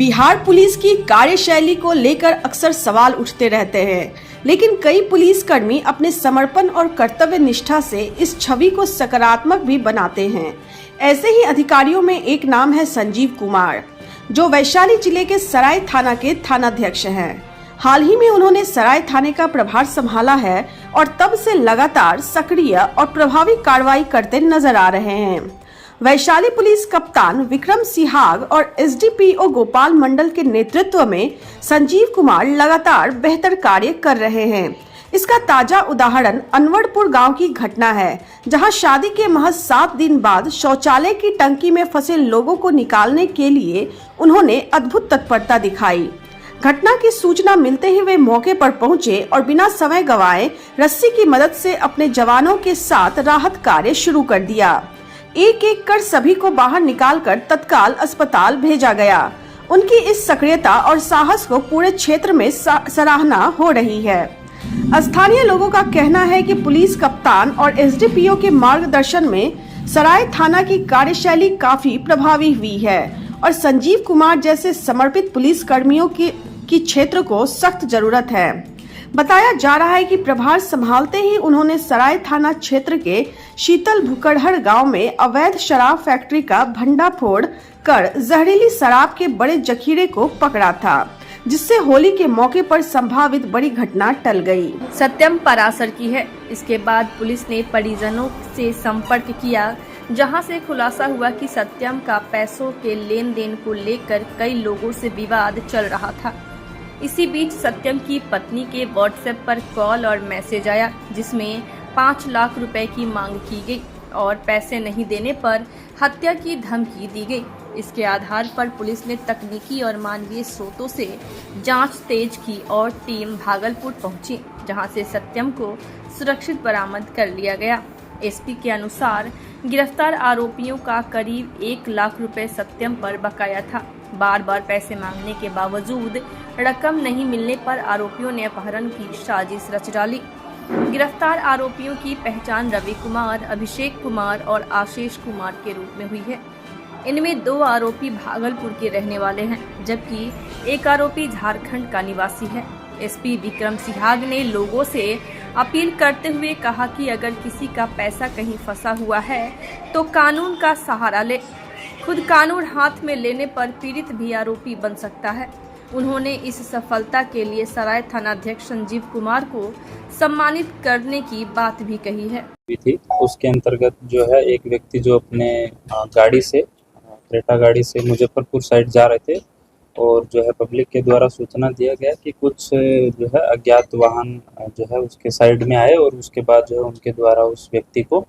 Bihar police की कार्यशैली को लेकर अक्सर सवाल उठते रहते हैं, लेकिन कई पुलिसकर्मी अपने समर्पण और कर्तव्य निष्ठा से इस छवि को सकारात्मक भी बनाते हैं। ऐसे ही अधिकारियों में एक नाम है संजीव कुमार, जो वैशाली जिले के सराय थाना के थानाध्यक्ष हैं। हाल ही में उन्होंने सराय थाने का प्रभार संभाला है और तब से लगातार सक्रिय और प्रभावी कार्रवाई करते नजर आ रहे हैं। वैशाली पुलिस कप्तान विक्रम सिहाग और एसडीपीओ गोपाल मंडल के नेतृत्व में संजीव कुमार लगातार बेहतर कार्य कर रहे हैं। इसका ताजा उदाहरण अनवरपुर गांव की घटना है, जहां शादी के महज 7 दिन बाद शौचालय की टंकी में फंसे लोगों को निकालने के लिए उन्होंने अद्भुत तत्परता दिखाई। घटना की सूचना मिलते ही वे मौके पर पहुंचे और बिना समय गंवाए रस्सी की मदद से अपने जवानों के साथ राहत कार्य शुरू कर दिया। एक एक कर सभी को बाहर निकालकर तत्काल अस्पताल भेजा गया। उनकी इस सक्रियता और साहस को पूरे क्षेत्र में सराहना हो रही है। स्थानीय लोगों का कहना है कि पुलिस कप्तान और एसडीपीओ के मार्गदर्शन में सराय थाना की कार्यशैली काफी प्रभावी हुई है और संजीव कुमार जैसे समर्पित पुलिस कर्मियों की क्षेत्र को सख्त जरूरत है। बताया जा रहा है कि प्रभार संभालते ही उन्होंने सराय थाना क्षेत्र के शीतल भुकड़हर गांव में अवैध शराब फैक्ट्री का भंडाफोड़ कर जहरीली शराब के बड़े जखीरे को पकड़ा था, जिससे होली के मौके पर संभावित बड़ी घटना टल गई। सत्यम परासर की है। इसके बाद पुलिस ने परिजनों से संपर्क किया, जहां से खुलासा हुआ कि सत्यम का पैसों के लेन देन को लेकर कई लोगों से विवाद चल रहा था। इसी बीच सत्यम की पत्नी के व्हाट्सएप पर कॉल और मैसेज आया, जिसमें 5 लाख रुपए की मांग की गई और पैसे नहीं देने पर हत्या की धमकी दी गई। इसके आधार पर पुलिस ने तकनीकी और मानवीय स्रोतों से जांच तेज की और टीम भागलपुर पहुंची, जहां से सत्यम को सुरक्षित बरामद कर लिया गया। एसपी के अनुसार गिरफ्तार आरोपियों का करीब 1 लाख रुपए सत्यम पर बकाया था। बार बार पैसे मांगने के बावजूद रकम नहीं मिलने पर आरोपियों ने अपहरण की साजिश रच डाली। गिरफ्तार आरोपियों की पहचान रवि कुमार, अभिषेक कुमार और आशीष कुमार के रूप में हुई है। इनमें 2 आरोपी भागलपुर के रहने वाले हैं, जबकि एक आरोपी झारखंड का निवासी है। एसपी विक्रम सिहाग ने लोगों से अपील करते हुए कहा कि अगर किसी का पैसा कहीं फंसा हुआ है तो कानून का सहारा ले। खुद कानून हाथ में लेने पर पीड़ित भी आरोपी बन सकता है। उन्होंने इस सफलता के लिए सराय थानाध्यक्ष संजीव कुमार को सम्मानित करने की बात भी कही है। थी उसके अंतर्गत जो है एक व्यक्ति जो अपने गाड़ी से क्रेटा गाड़ी से मुजफ्फरपुर साइड जा रहे थे और जो है पब्लिक के द्वारा सूचना दिया गया कि कुछ जो है अज्ञात वाहन जो है उसके साइड में आए और उसके बाद जो है उनके द्वारा उस व्यक्ति को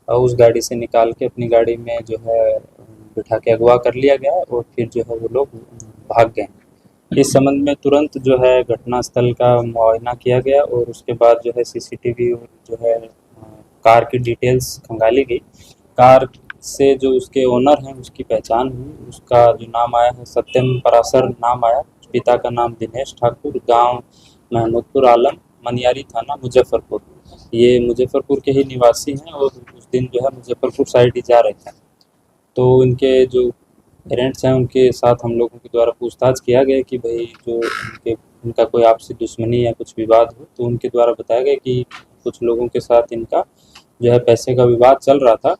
उस गाड़ी से निकाल के अपनी गाड़ी में जो है बिठा के अगवा कर लिया गया और फिर जो है वो लोग भाग गए। इस संबंध में तुरंत जो है घटनास्थल का मुआयना किया गया और उसके बाद जो है सीसीटीवी और जो है कार की डिटेल्स खंगाली गई। कार से जो उसके ओनर हैं उसकी पहचान हुई। उसका जो नाम आया है सत्यम परासर नाम आया। पिता का नाम दिनेश ठाकुर, गांव महमूदपुर आलम, मनियारी थाना मुजफ्फरपुर। ये मुजफ्फरपुर के ही निवासी हैं और उस दिन जो है मुजफ्फरपुर साइड ही जा रहे थे। तो इनके जो पेरेंट्स हैं उनके साथ हम लोगों के द्वारा पूछताछ किया गया कि भाई जो इनका कोई आपसी दुश्मनी या कुछ विवाद हो, तो उनके द्वारा बताया गया कि कुछ लोगों के साथ इनका जो है पैसे का विवाद चल रहा था,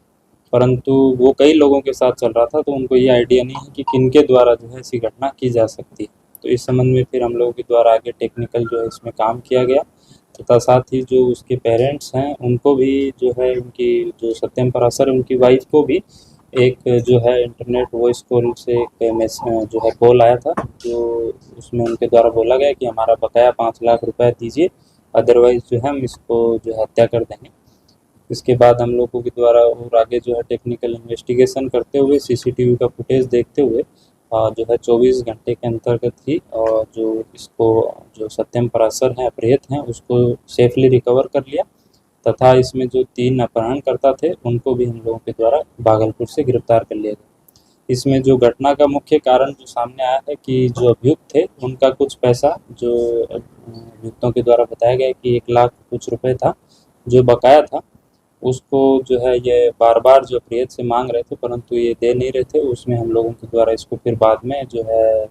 परंतु वो कई लोगों के साथ चल रहा था, तो उनको ये आइडिया नहीं है कि किनके द्वारा जो है ऐसी घटना की जा सकती है। तो इस संबंध में फिर हम लोगों के द्वारा आगे टेक्निकल जो है इसमें काम किया गया तथा साथ ही जो उसके पेरेंट्स हैं उनको भी जो है उनकी जो सत्यम परासर उनकी वाइफ को भी एक जो है इंटरनेट वॉइस कॉल से एक मैसेज जो है कॉल आया था, जो उसमें उनके द्वारा बोला गया कि हमारा बकाया 5 लाख रुपए दीजिए, अदरवाइज जो है हम इसको जो है हत्या कर देंगे। इसके बाद हम लोगों के द्वारा और आगे जो है टेक्निकल इन्वेस्टिगेशन करते हुए सीसीटीवी का फुटेज देखते हुए जो है 24 घंटे के अंतर्गत ही और जो इसको जो सत्यम परासर हैं अपहृत हैं उसको सेफली रिकवर कर लिया तथा इसमें जो 3 अपहरणकर्ता थे उनको भी हम लोगों के द्वारा भागलपुर से गिरफ्तार कर लिया गया। इसमें जो घटना का मुख्य कारण जो सामने आया है कि जो अभियुक्त थे उनका कुछ पैसा जो अभियुक्तों के द्वारा बताया गया कि 1 लाख कुछ रुपए था जो बकाया था, उसको जो है ये बार बार जो अपहृत से मांग रहे थे परंतु ये दे नहीं रहे थे। उसमें हम लोगों के द्वारा इसको फिर बाद में जो है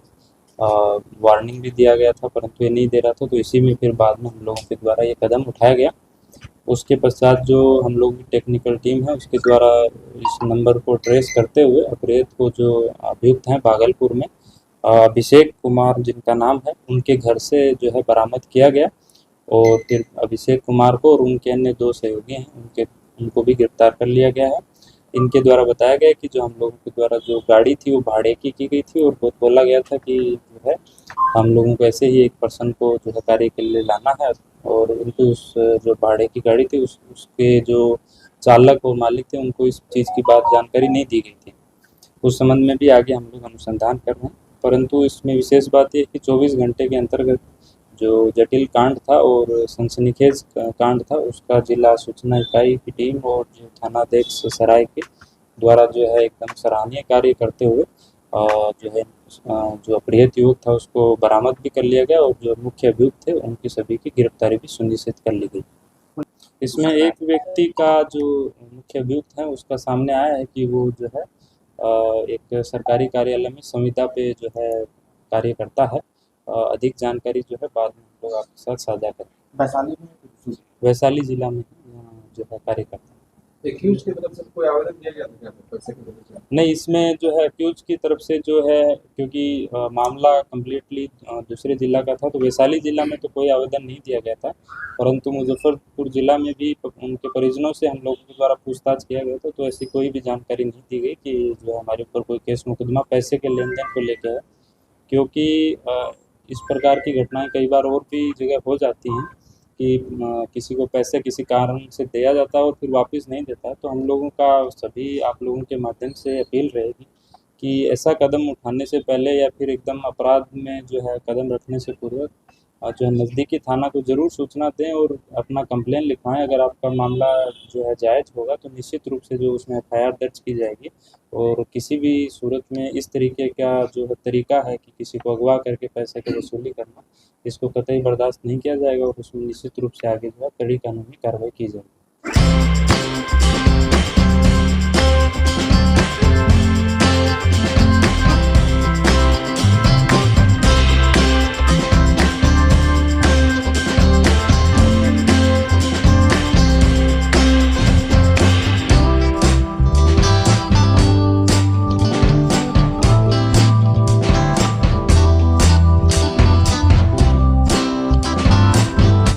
वार्निंग भी दिया गया था, परंतु ये नहीं दे रहा था, तो इसी में फिर बाद में हम लोगों के द्वारा ये कदम उठाया गया। उसके पश्चात जो हम लोग की टेक्निकल टीम है उसके द्वारा इस नंबर को ट्रेस करते हुए अपराध को जो अभियुक्त हैं भागलपुर में अभिषेक कुमार जिनका नाम है, उनके घर से जो है बरामद किया गया और फिर अभिषेक कुमार को और उनके अन्य 2 सहयोगी हैं उनको भी गिरफ्तार कर लिया गया है। इनके द्वारा बताया गया कि जो हम लोगों के द्वारा जो गाड़ी थी वो भाड़े की गई थी और बहुत बोला गया था कि जो है हम लोगों को ऐसे ही एक पर्सन को जो है कार्य के लिए लाना है और उनको उस जो भाड़े की गाड़ी थी उसके जो चालक और मालिक थे उनको इस चीज़ की बात जानकारी नहीं दी गई थी। उस संबंध में भी आगे हम लोग अनुसंधान कर रहे हैं, परंतु इसमें विशेष बात ये है कि 24 घंटे के अंतर्गत जो जटिल कांड था और सनसनीखेज कांड था उसका जिला सूचना इकाई की टीम और जो थानाध्यक्ष सराय के द्वारा जो है एकदम सराहनीय कार्य करते हुए जो है जो अपहृत युवक था उसको बरामद भी कर लिया गया और जो मुख्य अभियुक्त थे उनकी सभी की गिरफ्तारी भी सुनिश्चित कर ली गई। इसमें एक व्यक्ति का जो मुख्य अभियुक्त है उसका सामने आया है कि वो जो है एक सरकारी कार्यालय में संविदा पे जो है कार्य करता है। अधिक जानकारी जो है बाद में हम लोग आपके साथ साझा करें। वैशाली जिला में जो है कार्य करता है। एक्यूज की तरफ से कोई आवेदन दिया गया था क्या पैसे की वजह से? नहीं, इसमें जो है एक्यूज की तरफ से जो है क्योंकि मामला कम्प्लीटली दूसरे जिला का था तो वैशाली जिला में तो कोई आवेदन नहीं दिया गया था, परंतु मुजफ्फरपुर जिला में भी उनके परिजनों से हम लोगों के द्वारा पूछताछ किया गया था तो ऐसी कोई भी जानकारी नहीं दी गई कि जो हमारे ऊपर कोई केस मुकदमा पैसे के लेन देन को लेकर है, क्योंकि इस प्रकार की घटनाएं कई बार और भी जगह हो जाती हैं कि किसी को पैसे किसी कारण से दिया जाता है और फिर वापस नहीं देता है। तो हम लोगों का सभी आप लोगों के माध्यम से अपील रहेगी कि ऐसा कदम उठाने से पहले या फिर एकदम अपराध में जो है कदम रखने से पूर्व जो है नज़दीकी थाना को ज़रूर सूचना दें और अपना कंप्लेन लिखवाएं। अगर आपका मामला जो है जायज़ होगा तो निश्चित रूप से जो उसमें एफआईआर दर्ज की जाएगी और किसी भी सूरत में इस तरीके का जो है तरीका है कि किसी को अगवा करके पैसे की वसूली करना, इसको कतई बर्दाश्त नहीं किया जाएगा और उसमें निश्चित रूप से आगे जो है कड़ी कानूनी कार्रवाई की जाएगी।